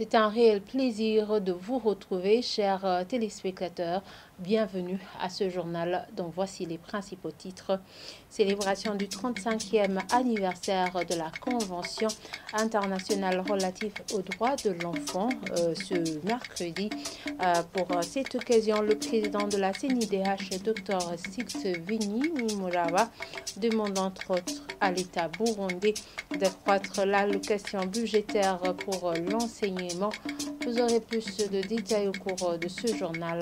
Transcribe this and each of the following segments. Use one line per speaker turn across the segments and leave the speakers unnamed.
C'est un réel plaisir de vous retrouver, chers téléspectateurs. Bienvenue à ce journal dont voici les principaux titres. Célébration du 35e anniversaire de la Convention internationale relative aux droits de l'enfant ce mercredi. Pour cette occasion, le président de la CNIDH, Dr Sixbeni Nimurawa, demande entre autres à l'État burundais d'accroître l'allocation budgétaire pour l'enseignement. Vous aurez plus de détails au cours de ce journal.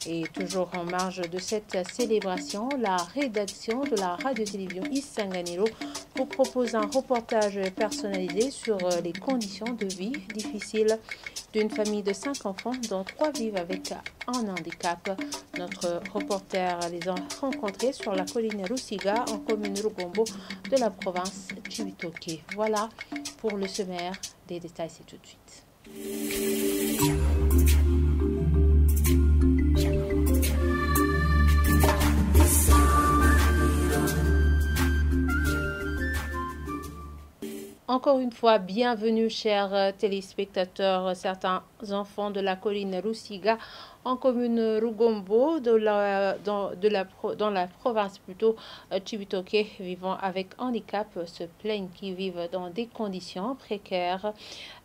Et toujours en marge de cette célébration, la rédaction de la radio-télévision Isanganiro vous propose un reportage personnalisé sur les conditions de vie difficiles d'une famille de 5 enfants dont 3 vivent avec un handicap. Notre reporter les a rencontrés sur la colline Rusiga en commune Rugombo de la province Cibitoke. Voilà pour le sommaire. Des détails, c'est tout de suite. Encore une fois, bienvenue chers téléspectateurs. Certains enfants de la colline Rusiga en commune Rugombo dans la province plutôt Cibitoke vivant avec handicap se plaignent qu'ils vivent dans des conditions précaires.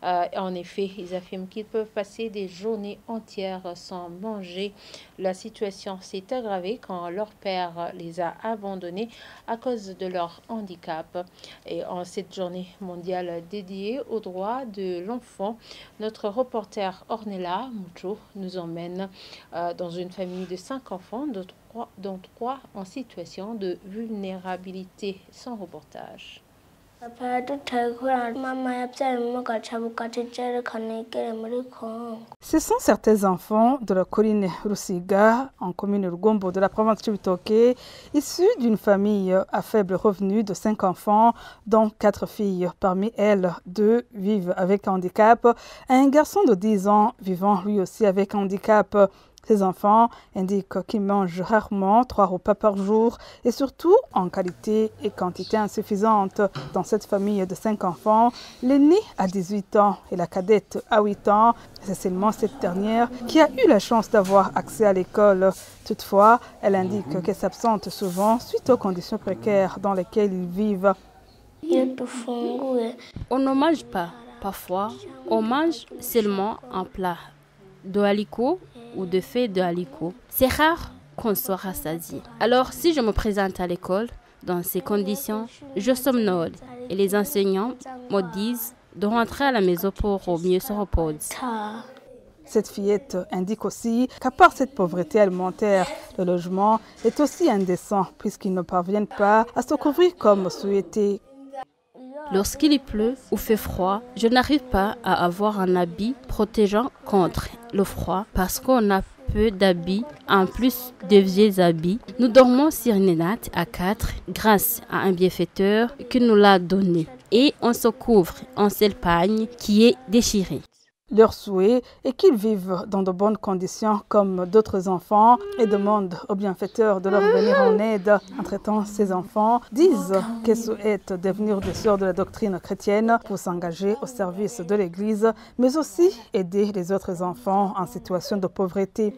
En effet, ils affirment qu'ils peuvent passer des journées entières sans manger. La situation s'est aggravée quand leur père les a abandonnés à cause de leur handicap. Et en cette journée mondiale dédiée aux droits de l'enfant, notre reporter Ornella Mucho nous emmène dans une famille de 5 enfants, dont 3 en situation de vulnérabilité. Sans reportage.
Ce sont certains enfants de la colline Rusiga, en commune Rugombo de la province Cibitoke, issus d'une famille à faible revenu de 5 enfants, dont 4 filles. Parmi elles, 2 vivent avec handicap, un garçon de 10 ans vivant lui aussi avec handicap. Ces enfants indiquent qu'ils mangent rarement 3 repas par jour et surtout en qualité et quantité insuffisante. Dans cette famille de 5 enfants, l'aînée a 18 ans et la cadette a 8 ans. C'est seulement cette dernière qui a eu la chance d'avoir accès à l'école. Toutefois, elle indique qu'elle s'absente souvent suite aux conditions précaires dans lesquelles ils vivent.
On ne mange pas. Parfois, on mange seulement un plat de haricots ou de feuilles de haricots. C'est rare qu'on soit rassasié. Alors, si je me présente à l'école, dans ces conditions, je somnole et les enseignants me disent de rentrer à la maison pour mieux se reposer.
Cette fillette indique aussi qu'à part cette pauvreté alimentaire, le logement est aussi indécent puisqu'ils ne parviennent pas à se couvrir comme souhaité.
Lorsqu'il pleut ou fait froid, je n'arrive pas à avoir un habit protégeant contre le froid parce qu'on a peu d'habits, en plus de vieux habits. Nous dormons sur une natte à 4 grâce à un bienfaiteur qui nous l'a donné. Et on se couvre en seul pagne qui est déchiré.
Leur souhait est qu'ils vivent dans de bonnes conditions comme d'autres enfants et demandent aux bienfaiteurs de leur venir en aide. Entre-temps, ces enfants disent qu'ils souhaitent devenir des sœurs de la doctrine chrétienne pour s'engager au service de l'Église, mais aussi aider les autres enfants en situation de pauvreté.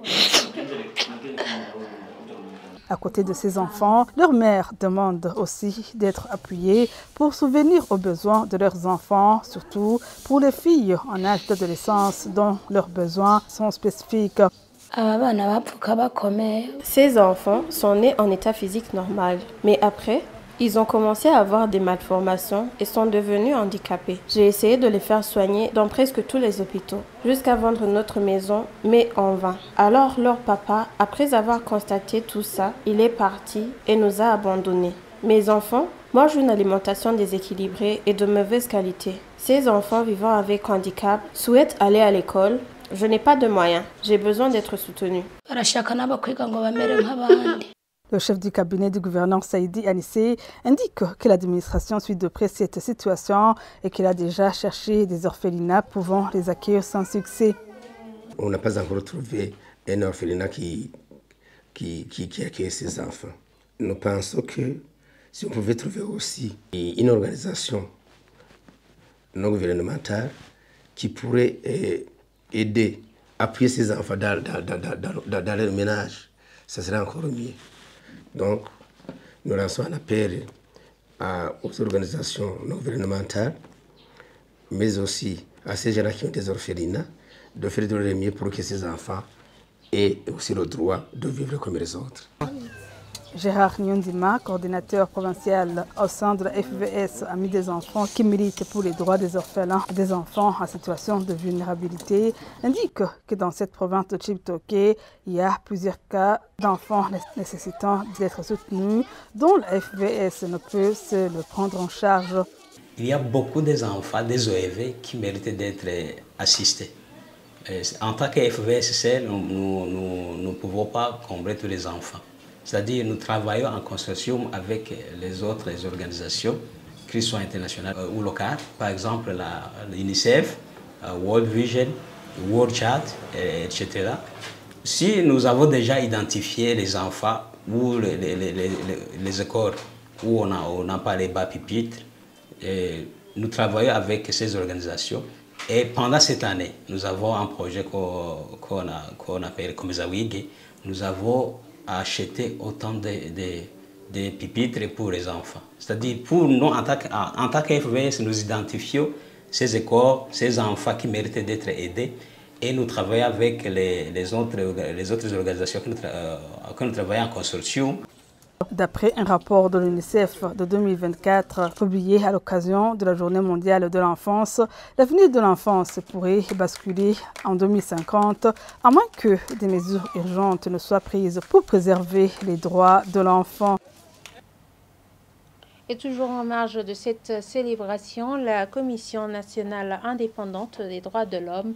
À côté de ces enfants, leurs mères demandent aussi d'être appuyées pour subvenir aux besoins de leurs enfants, surtout pour les filles en âge d'adolescence dont leurs besoins sont spécifiques.
Ces enfants sont nés en état physique normal, mais après, ils ont commencé à avoir des malformations et sont devenus handicapés. J'ai essayé de les faire soigner dans presque tous les hôpitaux, jusqu'à vendre notre maison, mais en vain. Alors leur papa, après avoir constaté tout ça, il est parti et nous a abandonnés. Mes enfants mangent une alimentation déséquilibrée et de mauvaise qualité. Ces enfants vivant avec handicap souhaitent aller à l'école. Je n'ai pas de moyens. J'ai besoin d'être soutenu.
Le chef du cabinet du gouverneur Saïdi Anissé indique que l'administration suit de près cette situation et qu'il a déjà cherché des orphelinats pouvant les accueillir sans succès.
On n'a pas encore trouvé un orphelinat qui accueille ces enfants. Nous pensons que si on pouvait trouver aussi une organisation non gouvernementale qui pourrait aider, appuyer ces enfants dans leur ménage, ça serait encore mieux. Donc, nous lançons un appel aux organisations non gouvernementales, mais aussi à ces gens qui ont des orphelinats, de faire de leur mieux pour que ces enfants aient aussi le droit de vivre comme les autres.
Gérard Nyondima, coordinateur provincial au sein de la FVS Amis des enfants qui milite pour les droits des orphelins et des enfants en situation de vulnérabilité, indique que dans cette province de Chibitoke, il y a plusieurs cas d'enfants nécessitant d'être soutenus dont la FVS ne peut se le prendre en charge.
Il y a beaucoup d'enfants, des OEV qui méritent d'être assistés. En tant que FVSC, nous ne pouvons pas combler tous les enfants. C'est-à-dire nous travaillons en consortium avec les autres organisations, qu'elles soient internationales ou locales, par exemple l'UNICEF, World Vision, World Child, etc. Si nous avons déjà identifié les enfants ou les écoles où on n'a pas les bas pupitres, nous travaillons avec ces organisations. Et pendant cette année, nous avons un projet qu'on appelle Komezawige. Nous avons acheté autant de pupitres pour les enfants. C'est-à-dire, pour nous, en tant qu'FVS, nous identifions ces écoles, ces enfants qui méritent d'être aidés et nous travaillons avec les autres organisations que nous travaillons en consortium.
D'après un rapport de l'UNICEF de 2024 publié à l'occasion de la Journée mondiale de l'enfance, l'avenir de l'enfance pourrait basculer en 2050 à moins que des mesures urgentes ne soient prises pour préserver les droits de l'enfant.
Et toujours en marge de cette célébration, la Commission nationale indépendante des droits de l'homme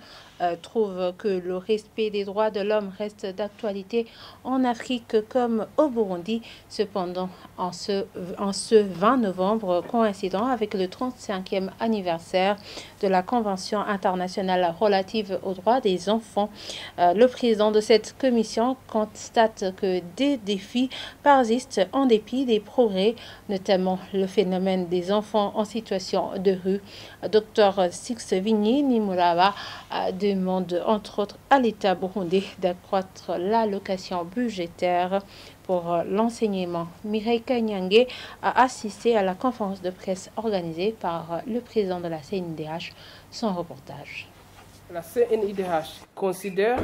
trouve que le respect des droits de l'homme reste d'actualité en Afrique comme au Burundi. Cependant, en ce 20 novembre, coïncidant avec le 35e anniversaire de la Convention internationale relative aux droits des enfants, le président de cette commission constate que des défis persistent en dépit des progrès, notamment le phénomène des enfants en situation de rue. Dr Six Vigny Nimurawa demande entre autres à l'État burundais d'accroître l'allocation budgétaire pour l'enseignement. Mireille Kanyangé a assisté à la conférence de presse organisée par le président de la CNIDH. Son reportage.
La CNIDH considère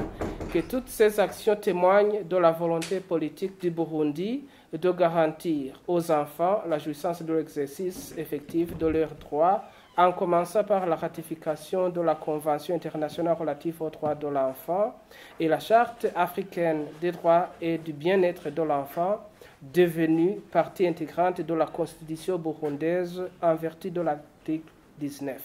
que toutes ces actions témoignent de la volonté politique du Burundi de garantir aux enfants la jouissance de l'exercice effectif de leurs droits, en commençant par la ratification de la Convention internationale relative aux droits de l'enfant et la Charte africaine des droits et du bien-être de l'enfant, devenue partie intégrante de la Constitution burundaise en vertu de l'article 19.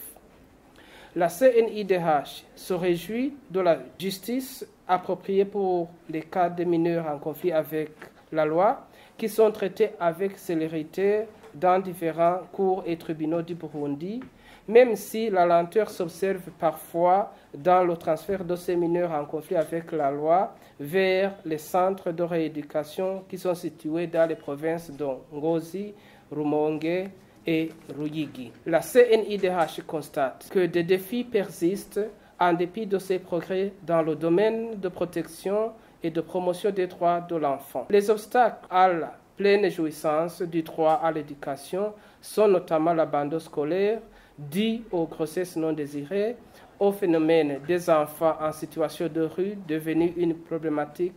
La CNIDH se réjouit de la justice appropriée pour les cas de mineurs en conflit avec la loi, qui sont traités avec célérité dans différents cours et tribunaux du Burundi, même si la lenteur s'observe parfois dans le transfert de ces mineurs en conflit avec la loi vers les centres de rééducation qui sont situés dans les provinces de Ngozi, Rumonge et Ruyigi. La CNIDH constate que des défis persistent en dépit de ces progrès dans le domaine de protection et de promotion des droits de l'enfant. Les obstacles à la pleine jouissance du droit à l'éducation sont notamment l'abandon scolaire dû aux grossesses non désirées, au phénomène des enfants en situation de rue devenu une problématique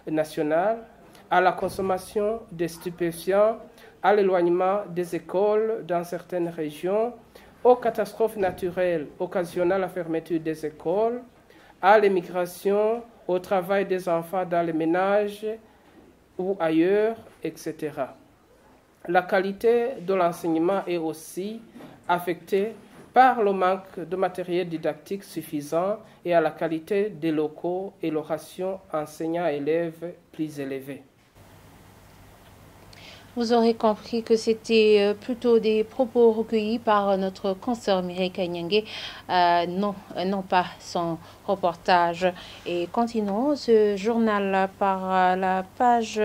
nationale, à la consommation des stupéfiants, à l'éloignement des écoles dans certaines régions, aux catastrophes naturelles occasionnant la fermeture des écoles, à l'émigration, au travail des enfants dans les ménages ou ailleurs, etc. La qualité de l'enseignement est aussi affectée par le manque de matériel didactique suffisant et à la qualité des locaux et le ratio enseignants-élèves plus élevé.
Vous aurez compris que c'était plutôt des propos recueillis par notre consoeur Mireille Kanyangé, non pas son reportage. Et continuons ce journal par la page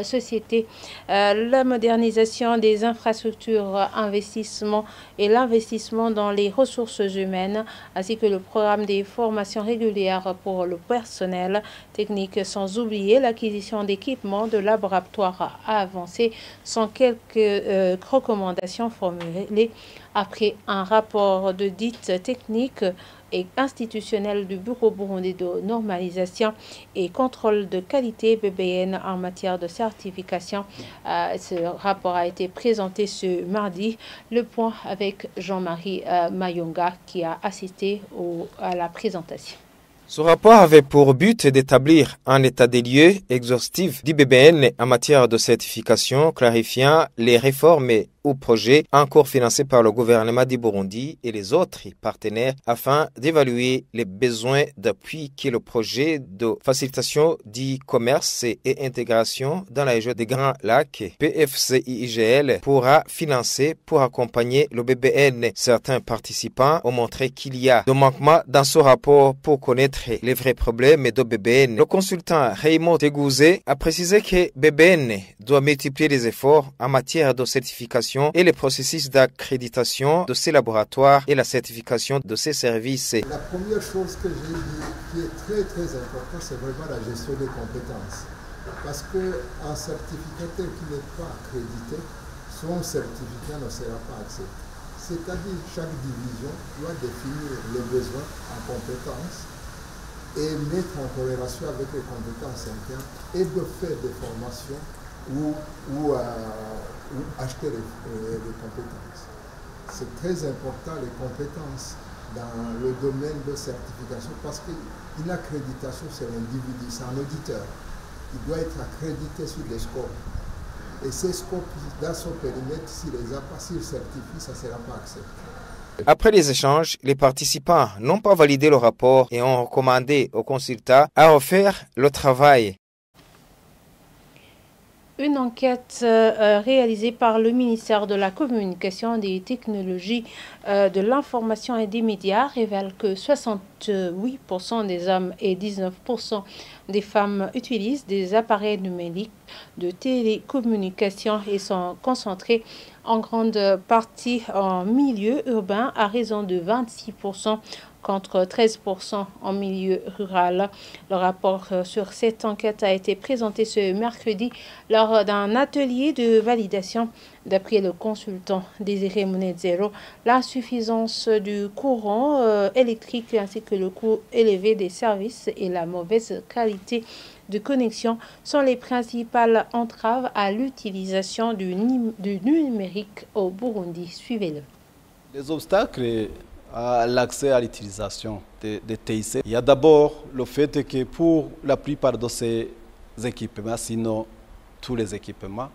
société, la modernisation des infrastructures, investissement et l'investissement dans les ressources humaines, ainsi que le programme des formations régulières pour le personnel technique, sans oublier l'acquisition d'équipements de laboratoire avancés, sont quelques recommandations formulées après un rapport d'audit technique et institutionnel du Bureau burundais de normalisation et contrôle de qualité BBN en matière de certification. Ce rapport a été présenté ce mardi. Le point avec Jean-Marie Mayonga qui a assisté à la présentation.
Ce rapport avait pour but d'établir un état des lieux exhaustif du BBN en matière de certification, clarifiant les réformes ou projets en cours financés par le gouvernement du Burundi et les autres partenaires afin d'évaluer les besoins d'appui que le projet de facilitation du commerce et intégration dans la région des Grands Lacs, PFCIGL, pourra financer pour accompagner le BBN. Certains participants ont montré qu'il y a des manquements dans ce rapport pour connaître les vrais problèmes de BBN. Le consultant Raymond Tegouzé a précisé que BBN doit multiplier les efforts en matière de certification et les processus d'accréditation de ces laboratoires et la certification de ces services.
La première chose que j'ai dit qui est très très importante, c'est vraiment la gestion des compétences. Parce qu'un certificateur qui n'est pas accrédité, son certificat ne sera pas accepté. C'est-à-dire que chaque division doit définir les besoins en compétences et mettre en corrélation avec les compétences internes et de faire des formations ou acheter les compétences. C'est très important les compétences dans le domaine de certification parce qu'une accréditation c'est l'individu, c'est un auditeur. Il doit être accrédité sur des scopes. Et ces scopes, dans son périmètre, s'il ne les a pas, s'il certifie, ça ne sera pas accepté.
Après les échanges, les participants n'ont pas validé le rapport et ont recommandé aux consultants à refaire le travail.
Une enquête réalisée par le ministère de la Communication, des Technologies, de l'Information et des Médias révèle que 68% des hommes et 19% des femmes utilisent des appareils numériques de télécommunication et sont concentrés en grande partie en milieu urbain à raison de 26% contre 13% en milieu rural. Le rapport sur cette enquête a été présenté ce mercredi lors d'un atelier de validation. D'après le consultant Désiré Mounedzero, l'insuffisance du courant électrique ainsi que le coût élevé des services et la mauvaise qualité de connexion sont les principales entraves à l'utilisation du numérique au Burundi. Suivez-le.
Les obstacles à l'accès à l'utilisation des TIC. Il y a d'abord le fait que pour la plupart de ces équipements, sinon tous les équipements,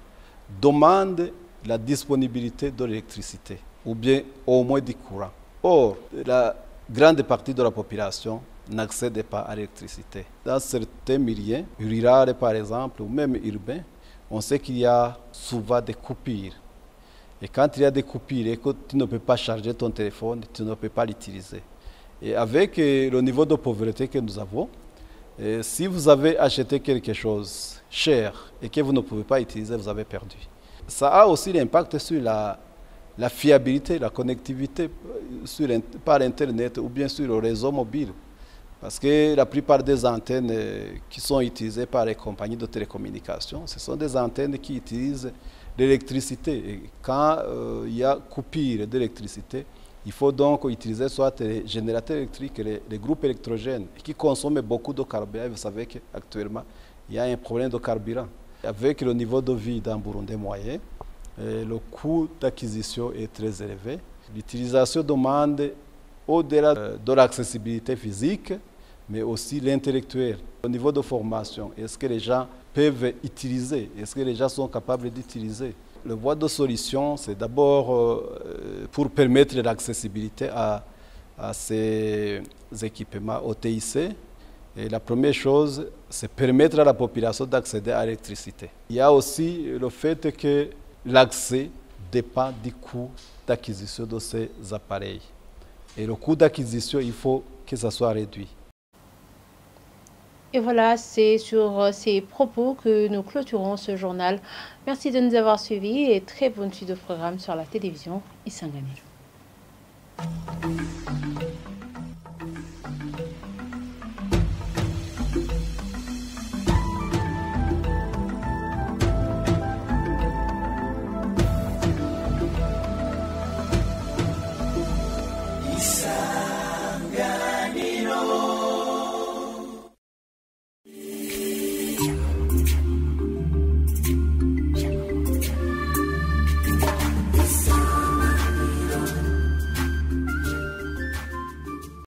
demandent la disponibilité de l'électricité ou bien au moins du courant. Or, la grande partie de la population n'accède pas à l'électricité. Dans certains milieux, ruraux par exemple, ou même urbains, on sait qu'il y a souvent des coupures. Et quand il y a des coupures et que tu ne peux pas charger ton téléphone, tu ne peux pas l'utiliser. Et avec le niveau de pauvreté que nous avons, si vous avez acheté quelque chose cher et que vous ne pouvez pas utiliser, vous avez perdu. Ça a aussi l'impact sur la fiabilité, la connectivité par Internet ou bien sur le réseau mobile. Parce que la plupart des antennes qui sont utilisées par les compagnies de télécommunications, ce sont des antennes qui utilisent l'électricité. Et quand il y a coupure d'électricité, il faut donc utiliser soit les générateurs électriques, les groupes électrogènes, qui consomment beaucoup de carburant. Vous savez qu'actuellement, il y a un problème de carburant. Avec le niveau de vie d'un Burundais moyen, le coût d'acquisition est très élevé. L'utilisation demande, au-delà de l'accessibilité physique, mais aussi l'intellectuel. Au niveau de formation, est-ce que les gens peuvent utiliser? Est-ce que les gens sont capables d'utiliser? Le voie de solution, c'est d'abord pour permettre l'accessibilité à ces équipements au TIC. Et la première chose, c'est permettre à la population d'accéder à l'électricité. Il y a aussi le fait que l'accès dépend du coût d'acquisition de ces appareils. Et le coût d'acquisition, il faut que ça soit réduit.
Et voilà, c'est sur ces propos que nous clôturons ce journal. Merci de nous avoir suivis et très bonne suite de programme sur la télévision Isanganiro.